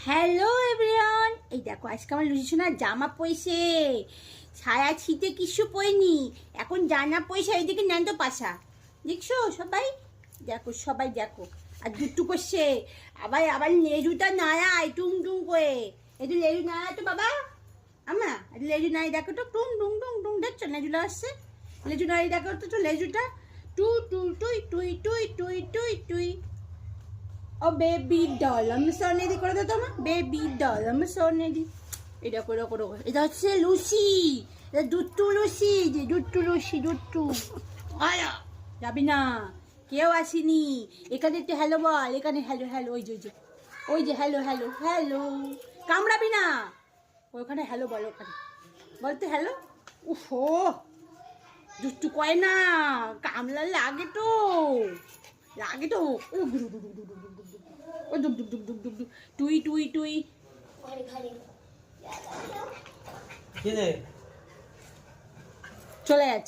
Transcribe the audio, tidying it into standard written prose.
Hello everyone, এই দেখো আজকে আমার লুচি সোনার জামা পয়সে ছায়া ছিটে কিছু পয়নি, এখন জামা পয়সা এইদিকে ন্যান্টো পাশা দেখছো সবাই, দেখো সবাই দেখো। আর দুটু করছে আবার আবার লেজুটা নাড়ায় টুং টুং করে, একটু লেজু নাড়ায় তো বাবা আমা, লেজু নাড়ি দেখো তো টুং টুং টুং টুং, দেখছো লেজুটা আসছে, লেজু নাড়ি দেখো তো লেজুটা টু টু টুই টুই টুই টুই টুই টুই। ও বেবি ডল, আমি সোনেদি করে দাও তোমার বেবি ডল, আমি সোনেদি। এটা করো করো, এটা হচ্ছে লুচি, এটা দুট্টু লুচি, যে দুট্টু লুচি দুট্টু। আয়া যাবি না, কেউ আসেনি এখানে, একটু হ্যালো বল, এখানে হ্যালো হ্যালো, ওই যে ওই যে ওই যে হ্যালো হ্যালো হ্যালো, কামড়াবি না, ওখানে হ্যালো বল, ওখানে বলতে হ্যালো। উফো দুট্টু কয় না, কামলা লাগে তো, লাগে তো, ও দুক দুক দুক দুক দুক দুক, টুই টুই টুই। চলে যাচ্ছে।